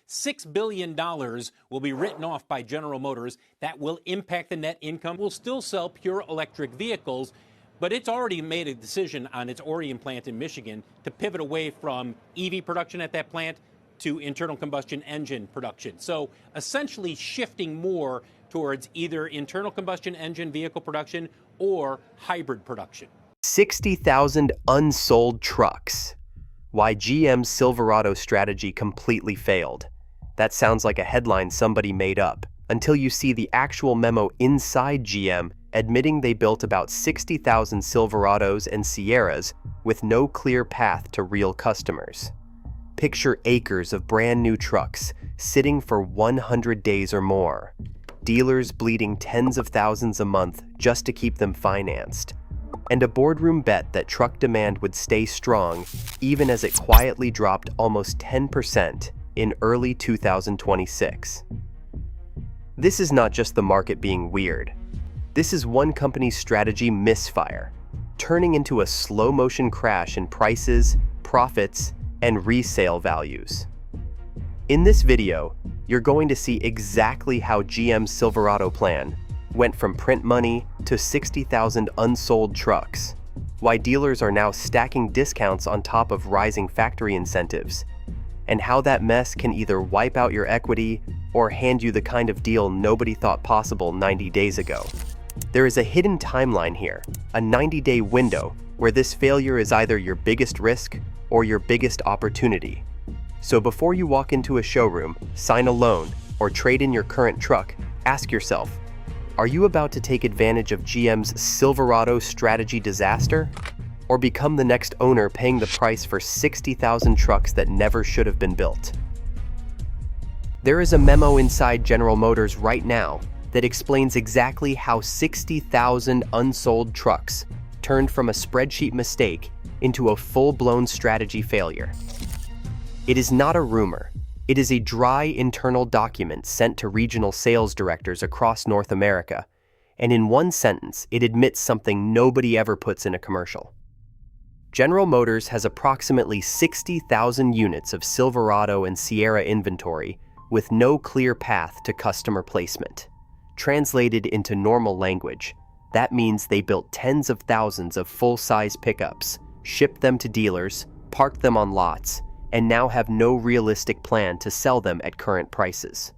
$6 billion will be written off by General Motors. That will impact the net income. We'll still sell pure electric vehicles, but it's already made a decision on its Orion plant in Michigan to pivot away from EV production at that plant to internal combustion engine production. So essentially shifting more towards either internal combustion engine vehicle production or hybrid production. 60,000 unsold trucks. Why GM's Silverado strategy completely failed. That sounds like a headline somebody made up, until you see the actual memo inside GM admitting they built about 60,000 Silverados and Sierras with no clear path to real customers. Picture acres of brand new trucks sitting for 100 days or more. Dealers bleeding tens of thousands a month just to keep them financed. And a boardroom bet that truck demand would stay strong even as it quietly dropped almost 10% in early 2026. This is not just the market being weird. This is one company's strategy misfire, turning into a slow-motion crash in prices, profits, and resale values. In this video, you're going to see exactly how GM's Silverado plan went from print money to 60,000 unsold trucks, why dealers are now stacking discounts on top of rising factory incentives, and how that mess can either wipe out your equity or hand you the kind of deal nobody thought possible 90 days ago. There is a hidden timeline here, a 90-day window where this failure is either your biggest risk or your biggest opportunity. So before you walk into a showroom, sign a loan, or trade in your current truck, ask yourself, are you about to take advantage of GM's Silverado strategy disaster? Or become the next owner paying the price for 60,000 trucks that never should have been built? There is a memo inside General Motors right now that explains exactly how 60,000 unsold trucks turned from a spreadsheet mistake into a full-blown strategy failure. It is not a rumor. It is a dry internal document sent to regional sales directors across North America, and in one sentence, it admits something nobody ever puts in a commercial. General Motors has approximately 60,000 units of Silverado and Sierra inventory with no clear path to customer placement. Translated into normal language, that means they built tens of thousands of full-size pickups, shipped them to dealers, parked them on lots, and now have no realistic plan to sell them at current prices.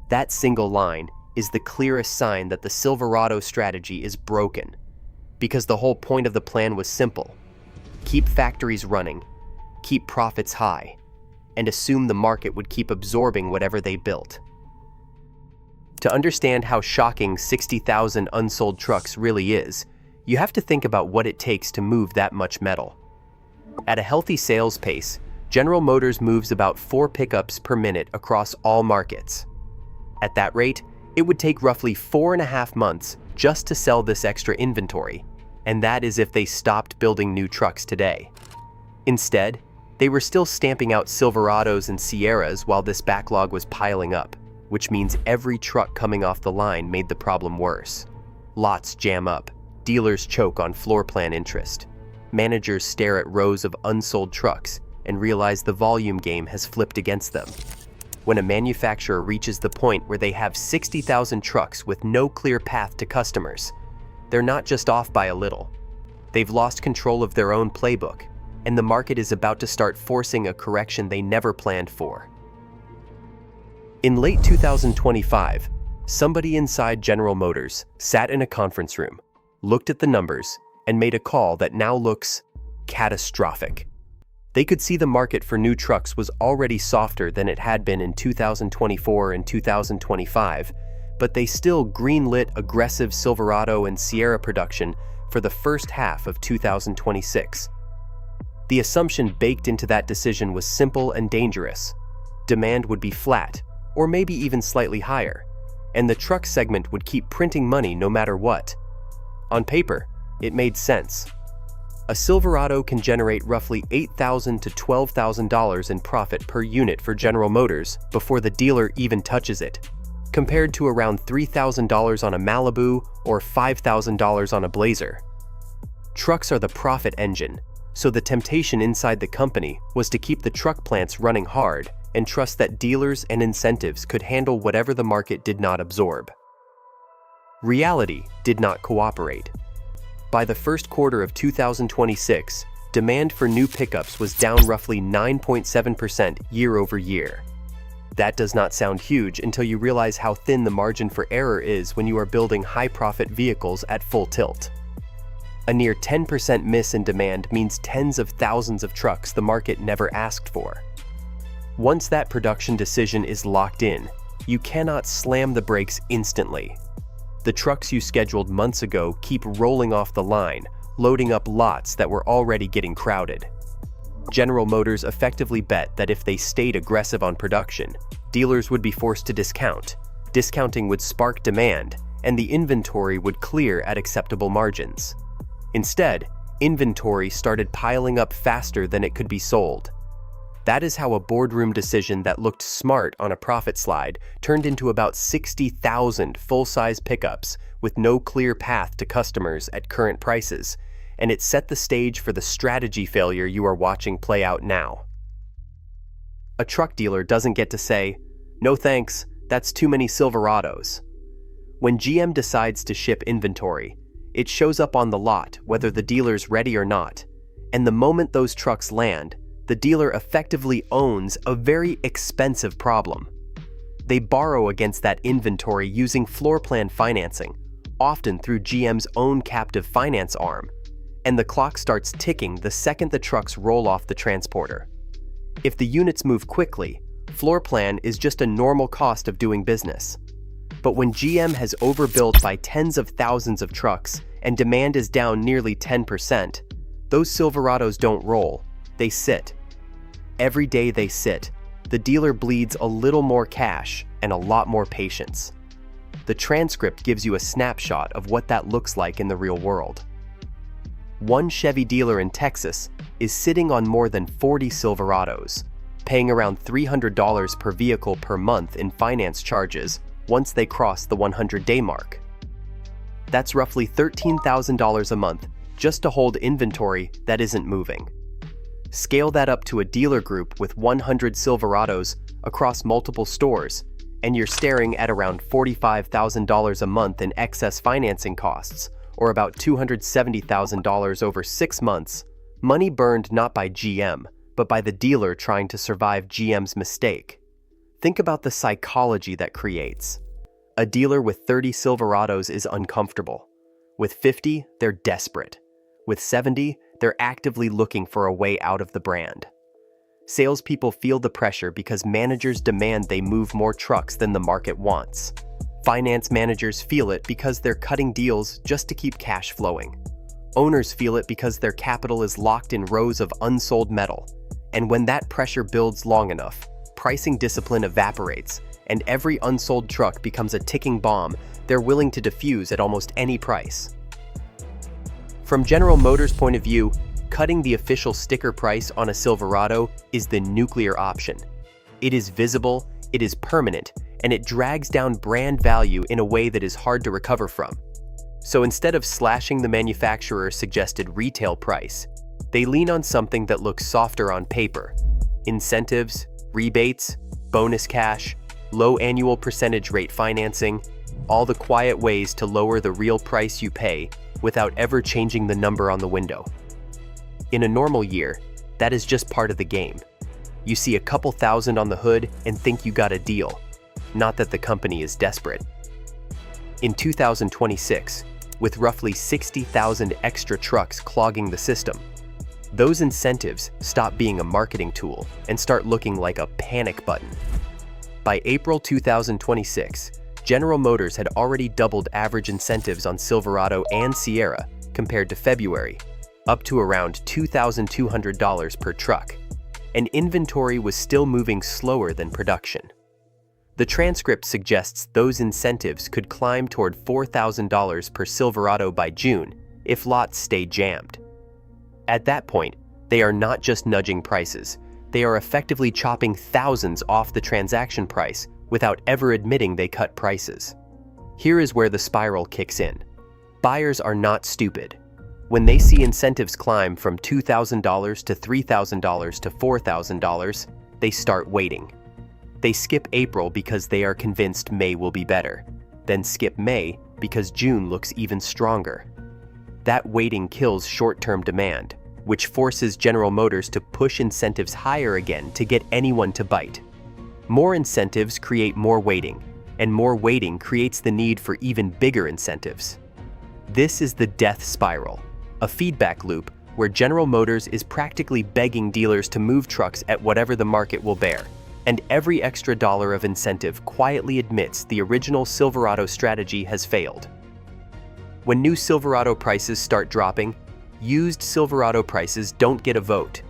That single line is the clearest sign that the Silverado strategy is broken, because the whole point of the plan was simple: keep factories running, keep profits high, and assume the market would keep absorbing whatever they built. To understand how shocking 60,000 unsold trucks really is, you have to think about what it takes to move that much metal. At a healthy sales pace, General Motors moves about 4 pickups per minute across all markets. At that rate, it would take roughly 4.5 months just to sell this extra inventory, and that is if they stopped building new trucks today. Instead, they were still stamping out Silverados and Sierras while this backlog was piling up, which means every truck coming off the line made the problem worse. Lots jam up, dealers choke on floor plan interest, managers stare at rows of unsold trucks and realize the volume game has flipped against them. When a manufacturer reaches the point where they have 60,000 trucks with no clear path to customers, they're not just off by a little. They've lost control of their own playbook, and the market is about to start forcing a correction they never planned for. In late 2025, somebody inside General Motors sat in a conference room, looked at the numbers, and made a call that now looks catastrophic. They could see the market for new trucks was already softer than it had been in 2024 and 2025, but they still greenlit aggressive Silverado and Sierra production for the first half of 2026. The assumption baked into that decision was simple and dangerous. Demand would be flat, or maybe even slightly higher, and the truck segment would keep printing money no matter what. On paper, it made sense. A Silverado can generate roughly $8,000 to $12,000 in profit per unit for General Motors before the dealer even touches it, compared to around $3,000 on a Malibu or $5,000 on a Blazer. Trucks are the profit engine, so the temptation inside the company was to keep the truck plants running hard and trust that dealers and incentives could handle whatever the market did not absorb. Reality did not cooperate. By the first quarter of 2026, demand for new pickups was down roughly 9.7% year over year. That does not sound huge until you realize how thin the margin for error is when you are building high-profit vehicles at full tilt. A near 10% miss in demand means tens of thousands of trucks the market never asked for. Once that production decision is locked in, you cannot slam the brakes instantly. The trucks you scheduled months ago keep rolling off the line, loading up lots that were already getting crowded. General Motors effectively bet that if they stayed aggressive on production, dealers would be forced to discount. Discounting would spark demand, and the inventory would clear at acceptable margins. Instead, inventory started piling up faster than it could be sold. That is how a boardroom decision that looked smart on a profit slide turned into about 60,000 full-size pickups with no clear path to customers at current prices, and it set the stage for the strategy failure you are watching play out now. A truck dealer doesn't get to say, "No thanks, that's too many Silverados." When GM decides to ship inventory, it shows up on the lot whether the dealer's ready or not, and the moment those trucks land, the dealer effectively owns a very expensive problem. They borrow against that inventory using floor plan financing, often through GM's own captive finance arm, and the clock starts ticking the second the trucks roll off the transporter. If the units move quickly, floor plan is just a normal cost of doing business. But when GM has overbuilt by tens of thousands of trucks and demand is down nearly 10%, those Silverados don't roll, they sit. Every day they sit, the dealer bleeds a little more cash and a lot more patience. The transcript gives you a snapshot of what that looks like in the real world. One Chevy dealer in Texas is sitting on more than 40 Silverados, paying around $300 per vehicle per month in finance charges once they cross the 100-day mark. That's roughly $13,000 a month just to hold inventory that isn't moving. Scale that up to a dealer group with 100 Silverados across multiple stores, and you're staring at around $45,000 a month in excess financing costs, or about $270,000 over 6 months, money burned not by GM, but by the dealer trying to survive GM's mistake. Think about the psychology that creates. A dealer with 30 Silverados is uncomfortable. With 50, they're desperate. With 70, they're actively looking for a way out of the brand. Salespeople feel the pressure because managers demand they move more trucks than the market wants. Finance managers feel it because they're cutting deals just to keep cash flowing. Owners feel it because their capital is locked in rows of unsold metal. And when that pressure builds long enough, pricing discipline evaporates, and every unsold truck becomes a ticking bomb they're willing to defuse at almost any price. From General Motors' point of view, cutting the official sticker price on a Silverado is the nuclear option. It is visible, it is permanent, and it drags down brand value in a way that is hard to recover from. So instead of slashing the manufacturer's suggested retail price, they lean on something that looks softer on paper: incentives, rebates, bonus cash, low annual percentage rate financing, all the quiet ways to lower the real price you pay without ever changing the number on the window. In a normal year, that is just part of the game. You see a couple thousand on the hood and think you got a deal, not that the company is desperate. In 2026, with roughly 60,000 extra trucks clogging the system, those incentives stop being a marketing tool and start looking like a panic button. By April 2026, General Motors had already doubled average incentives on Silverado and Sierra compared to February, up to around $2,200 per truck, and inventory was still moving slower than production. The transcript suggests those incentives could climb toward $4,000 per Silverado by June if lots stay jammed. At that point, they are not just nudging prices, they are effectively chopping thousands off the transaction price without ever admitting they cut prices. Here is where the spiral kicks in. Buyers are not stupid. When they see incentives climb from $2,000 to $3,000 to $4,000, they start waiting. They skip April because they are convinced May will be better, then skip May because June looks even stronger. That waiting kills short-term demand, which forces General Motors to push incentives higher again to get anyone to bite. More incentives create more waiting, and more waiting creates the need for even bigger incentives. This is the death spiral, a feedback loop where General Motors is practically begging dealers to move trucks at whatever the market will bear, and every extra dollar of incentive quietly admits the original Silverado strategy has failed. When new Silverado prices start dropping, used Silverado prices don't get a vote.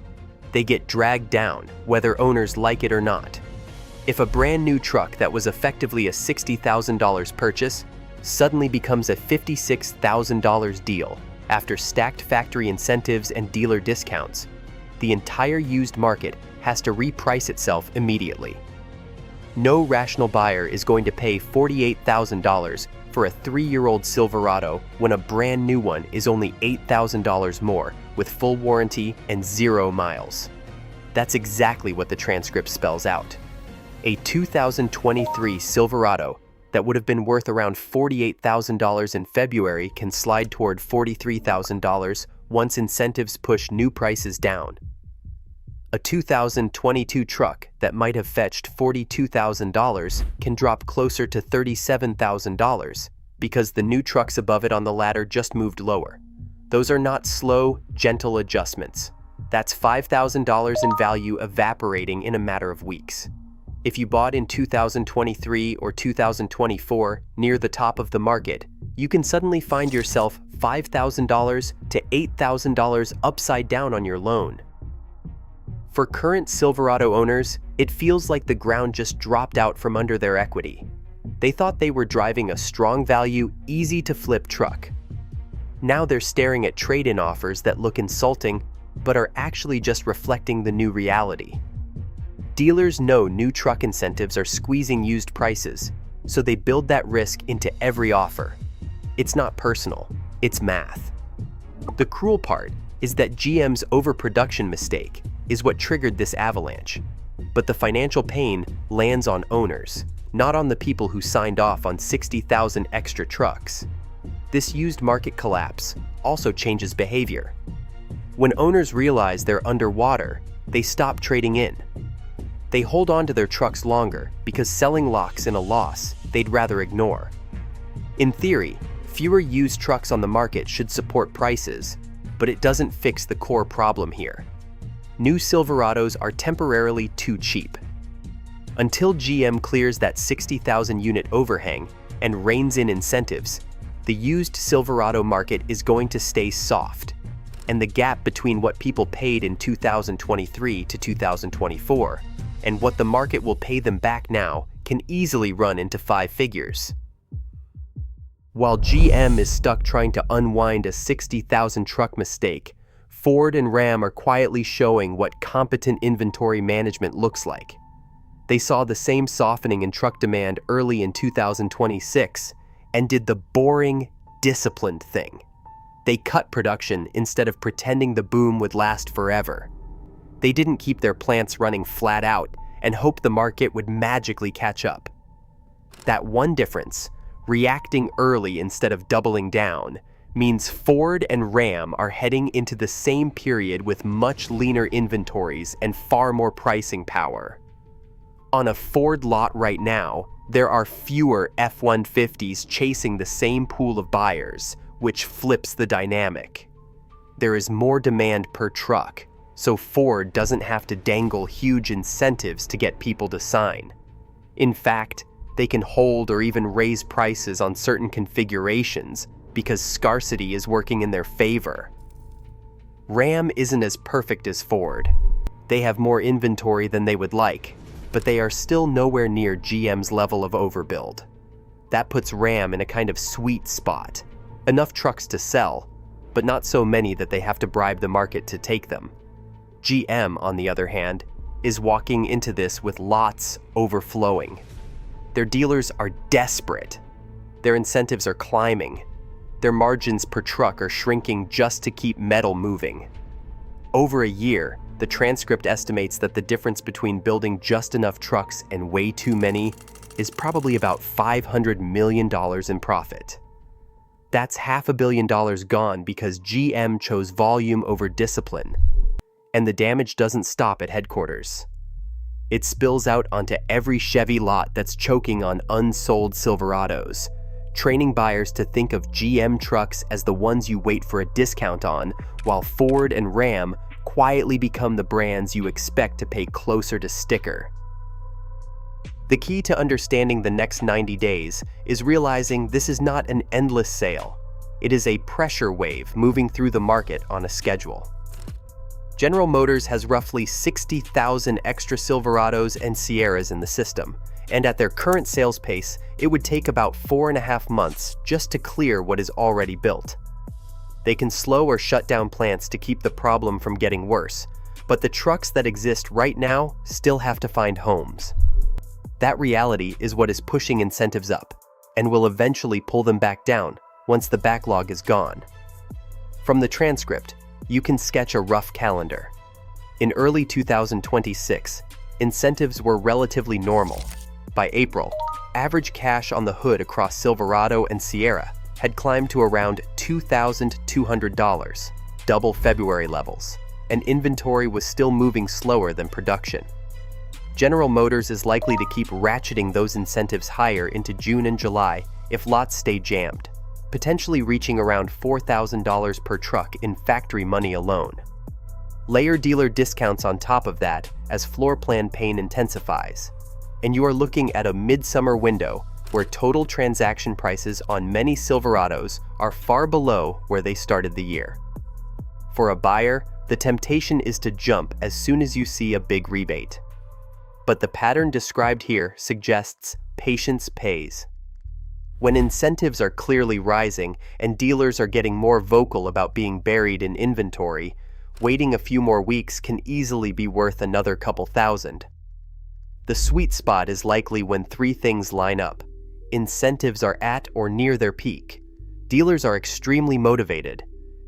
They get dragged down, whether owners like it or not. If a brand new truck that was effectively a $60,000 purchase suddenly becomes a $56,000 deal after stacked factory incentives and dealer discounts, the entire used market has to reprice itself immediately. No rational buyer is going to pay $48,000 for a 3-year-old Silverado when a brand new one is only $8,000 more with full warranty and 0 miles. That's exactly what the transcript spells out. A 2023 Silverado that would have been worth around $48,000 in February can slide toward $43,000 once incentives push new prices down. A 2022 truck that might have fetched $42,000 can drop closer to $37,000 because the new trucks above it on the ladder just moved lower. Those are not slow, gentle adjustments. That's $5,000 in value evaporating in a matter of weeks. If you bought in 2023 or 2024 near the top of the market, you can suddenly find yourself $5,000 to $8,000 upside down on your loan. For current Silverado owners, it feels like the ground just dropped out from under their equity. They thought they were driving a strong value, easy-to-flip truck. Now they're staring at trade-in offers that look insulting, but are actually just reflecting the new reality. Dealers know new truck incentives are squeezing used prices, so they build that risk into every offer. It's not personal, it's math. The cruel part is that GM's overproduction mistake is what triggered this avalanche, but the financial pain lands on owners, not on the people who signed off on 60,000 extra trucks. This used market collapse also changes behavior. When owners realize they're underwater, they stop trading in. They hold on to their trucks longer because selling locks in a loss they'd rather ignore. In theory, fewer used trucks on the market should support prices, but it doesn't fix the core problem here. New Silverados are temporarily too cheap. Until GM clears that 60,000 unit overhang and reins in incentives, the used Silverado market is going to stay soft, and the gap between what people paid in 2023 to 2024 and what the market will pay them back now can easily run into 5 figures. While GM is stuck trying to unwind a 60,000 truck mistake, Ford and Ram are quietly showing what competent inventory management looks like. They saw the same softening in truck demand early in 2026 and did the boring, disciplined thing. They cut production instead of pretending the boom would last forever. They didn't keep their plants running flat out and hope the market would magically catch up. That one difference, reacting early instead of doubling down, means Ford and Ram are heading into the same period with much leaner inventories and far more pricing power. On a Ford lot right now, there are fewer F-150s chasing the same pool of buyers, which flips the dynamic. There is more demand per truck, so Ford doesn't have to dangle huge incentives to get people to sign. In fact, they can hold or even raise prices on certain configurations because scarcity is working in their favor. Ram isn't as perfect as Ford. They have more inventory than they would like, but they are still nowhere near GM's level of overbuild. That puts Ram in a kind of sweet spot. Enough trucks to sell, but not so many that they have to bribe the market to take them. GM, on the other hand, is walking into this with lots overflowing. Their dealers are desperate. Their incentives are climbing. Their margins per truck are shrinking just to keep metal moving. Over a year, The transcript estimates that the difference between building just enough trucks and way too many is probably about $500 million in profit. That's $500 million gone because GM chose volume over discipline. And the damage doesn't stop at headquarters. It spills out onto every Chevy lot that's choking on unsold Silverados, training buyers to think of GM trucks as the ones you wait for a discount on, while Ford and Ram quietly become the brands you expect to pay closer to sticker. The key to understanding the next 90 days is realizing this is not an endless sale. It is a pressure wave moving through the market on a schedule. General Motors has roughly 60,000 extra Silverados and Sierras in the system, and at their current sales pace, it would take about 4.5 months just to clear what is already built. They can slow or shut down plants to keep the problem from getting worse, but the trucks that exist right now still have to find homes. That reality is what is pushing incentives up, and will eventually pull them back down once the backlog is gone. From the transcript, you can sketch a rough calendar. In early 2026, incentives were relatively normal. By April, average cash on the hood across Silverado and Sierra had climbed to around $2,200, double February levels, and inventory was still moving slower than production. General Motors is likely to keep ratcheting those incentives higher into June and July if lots stay jammed, potentially reaching around $4,000 per truck in factory money alone. Layer dealer discounts on top of that as floor plan pain intensifies, and you are looking at a midsummer window where total transaction prices on many Silverados are far below where they started the year. For a buyer, the temptation is to jump as soon as you see a big rebate. But the pattern described here suggests patience pays. When incentives are clearly rising and dealers are getting more vocal about being buried in inventory, waiting a few more weeks can easily be worth another couple thousand. The sweet spot is likely when three things line up. Incentives are at or near their peak, dealers are extremely motivated,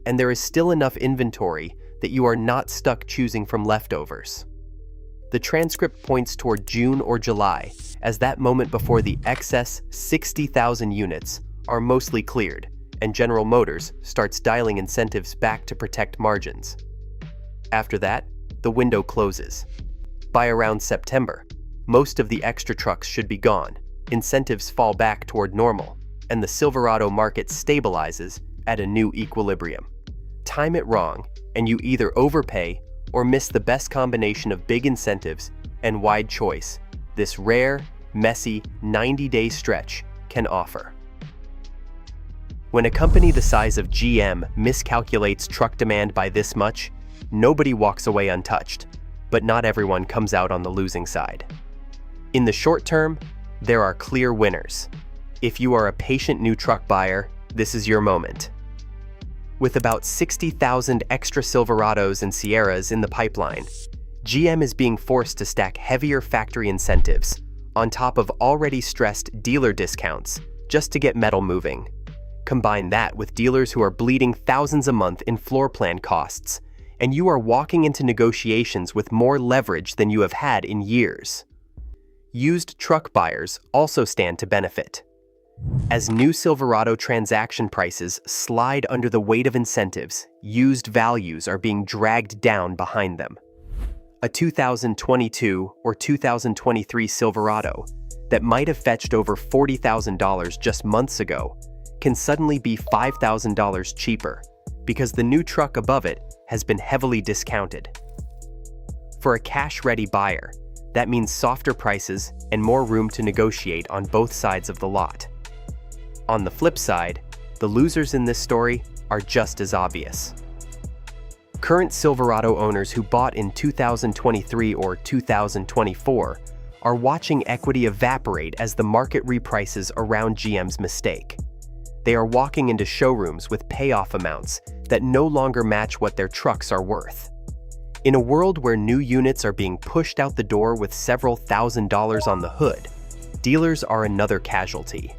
and there is still enough inventory that you are not stuck choosing from leftovers. The transcript points toward June or July as that moment before the excess 60,000 units are mostly cleared and General Motors starts dialing incentives back to protect margins. After that, the window closes. By around September, most of the extra trucks should be gone, incentives fall back toward normal, and the Silverado market stabilizes at a new equilibrium. Time it wrong, and you either overpay or miss the best combination of big incentives and wide choice this rare, messy 90-day stretch can offer. When a company the size of GM miscalculates truck demand by this much, nobody walks away untouched, but not everyone comes out on the losing side. In the short term, there are clear winners. If you are a patient new truck buyer, this is your moment. With about 60,000 extra Silverados and Sierras in the pipeline, GM is being forced to stack heavier factory incentives on top of already stressed dealer discounts just to get metal moving. Combine that with dealers who are bleeding thousands a month in floor plan costs, and you are walking into negotiations with more leverage than you have had in years. Used truck buyers also stand to benefit. As new Silverado transaction prices slide under the weight of incentives, used values are being dragged down behind them. A 2022 or 2023 Silverado that might have fetched over $40,000 just months ago can suddenly be $5,000 cheaper because the new truck above it has been heavily discounted. For a cash-ready buyer, that means softer prices and more room to negotiate on both sides of the lot. On the flip side, the losers in this story are just as obvious. Current Silverado owners who bought in 2023 or 2024 are watching equity evaporate as the market reprices around GM's mistake. They are walking into showrooms with payoff amounts that no longer match what their trucks are worth. In a world where new units are being pushed out the door with several $1,000s on the hood, dealers are another casualty.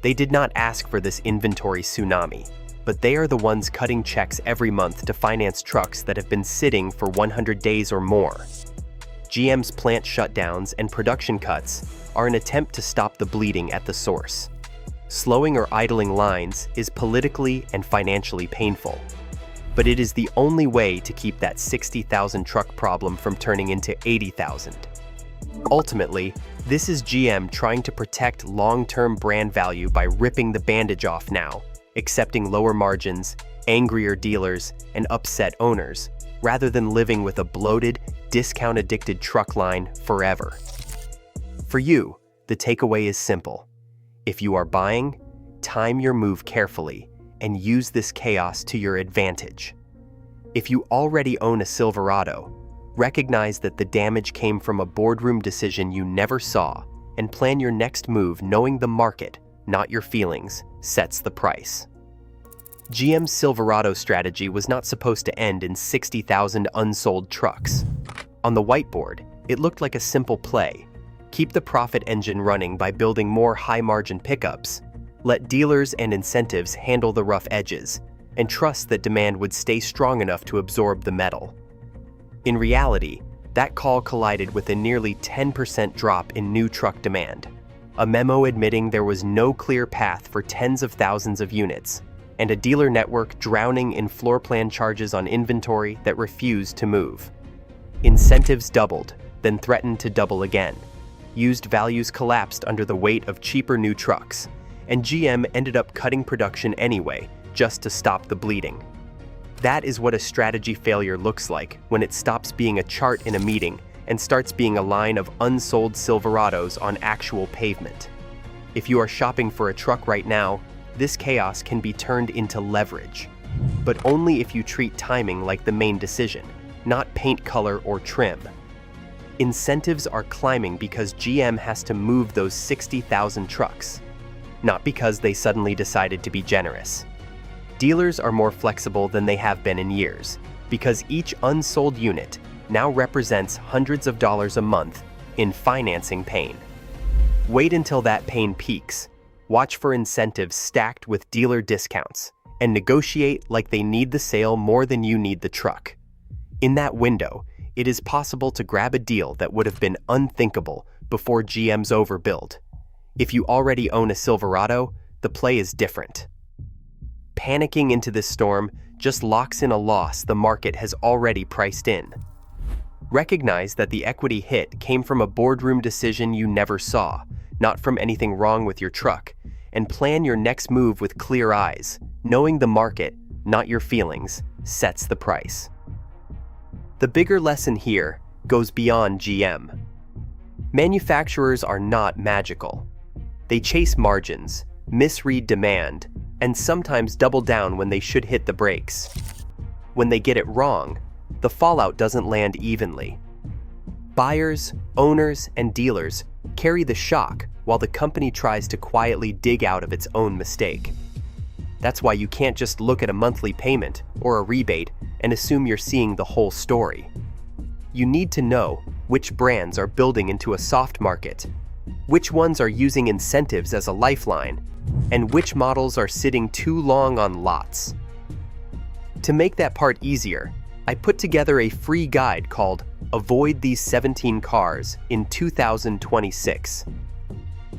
They did not ask for this inventory tsunami. but they are the ones cutting checks every month to finance trucks that have been sitting for 100 days or more. GM's plant shutdowns and production cuts are an attempt to stop the bleeding at the source. Slowing or idling lines is politically and financially painful, but it is the only way to keep that 60,000 truck problem from turning into 80,000. Ultimately, this is GM trying to protect long-term brand value by ripping the bandage off now, accepting lower margins, angrier dealers, and upset owners, rather than living with a bloated, discount-addicted truck line forever. For you, the takeaway is simple. If you are buying, time your move carefully and use this chaos to your advantage. If you already own a Silverado, recognize that the damage came from a boardroom decision you never saw and plan your next move knowing the market, not your feelings, sets the price. GM's Silverado strategy was not supposed to end in 60,000 unsold trucks. On the whiteboard, it looked like a simple play. Keep the profit engine running by building more high-margin pickups, let dealers and incentives handle the rough edges, and trust that demand would stay strong enough to absorb the metal. In reality, that call collided with a nearly 10% drop in new truck demand, a memo admitting there was no clear path for tens of thousands of units, and a dealer network drowning in floor plan charges on inventory that refused to move. Incentives doubled, then threatened to double again. Used values collapsed under the weight of cheaper new trucks, and GM ended up cutting production anyway, just to stop the bleeding. That is what a strategy failure looks like when it stops being a chart in a meeting and starts being a line of unsold Silverados on actual pavement. If you are shopping for a truck right now, this chaos can be turned into leverage, but only if you treat timing like the main decision, not paint color or trim. Incentives are climbing because GM has to move those 60,000 trucks, not because they suddenly decided to be generous. Dealers are more flexible than they have been in years, because each unsold unit now represents hundreds of dollars a month in financing pain. Wait until that pain peaks, watch for incentives stacked with dealer discounts, and negotiate like they need the sale more than you need the truck. In that window, it is possible to grab a deal that would have been unthinkable before GM's overbuild. If you already own a Silverado, the play is different. Panicking into this storm just locks in a loss the market has already priced in. Recognize that the equity hit came from a boardroom decision you never saw, not from anything wrong with your truck, and plan your next move with clear eyes, knowing the market, not your feelings, sets the price. The bigger lesson here goes beyond GM. Manufacturers are not magical. They chase margins, misread demand, and sometimes double down when they should hit the brakes. When they get it wrong, the fallout doesn't land evenly. Buyers, owners, and dealers carry the shock while the company tries to quietly dig out of its own mistake. That's why you can't just look at a monthly payment or a rebate and assume you're seeing the whole story. You need to know which brands are building into a soft market, which ones are using incentives as a lifeline, and which models are sitting too long on lots. To make that part easier, I put together a free guide called Avoid These 17 Cars in 2026.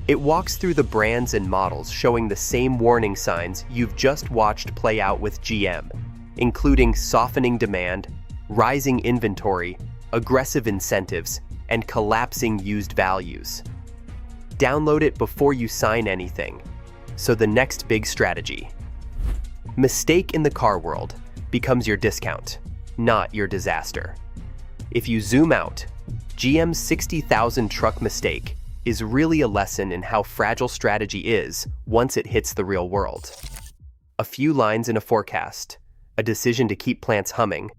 It walks through the brands and models showing the same warning signs you've just watched play out with GM, including softening demand, rising inventory, aggressive incentives, and collapsing used values. Download it before you sign anything. So the next big strategy. Mistake in the car world becomes your discount, not your disaster. If you zoom out, GM's 60,000 truck mistake is really a lesson in how fragile strategy is once it hits the real world. A few lines in a forecast, a decision to keep plants humming,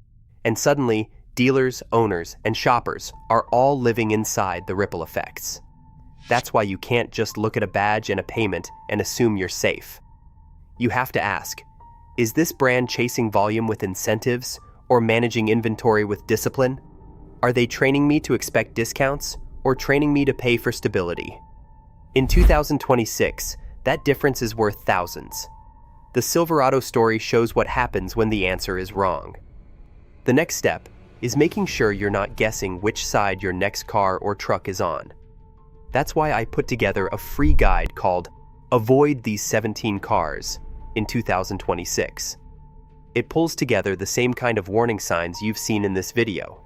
and suddenly dealers, owners, and shoppers are all living inside the ripple effects. That's why you can't just look at a badge and a payment and assume you're safe. You have to ask, is this brand chasing volume with incentives or managing inventory with discipline? Are they training me to expect discounts or training me to pay for stability? In 2026, that difference is worth thousands. The The Silverado story shows what happens when the answer is wrong. The next step is making sure you're not guessing which side your next car or truck is on. That's why I put together a free guide called Avoid These 17 Cars in 2026. It pulls together the same kind of warning signs you've seen in this video: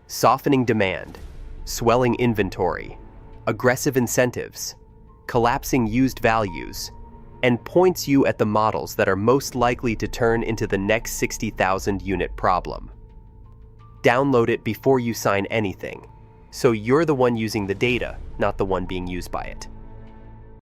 softening demand, swelling inventory, aggressive incentives, collapsing used values, and points you at the models that are most likely to turn into the next 60,000 unit problem. Download it before you sign anything, so you're the one using the data, not the one being used by it.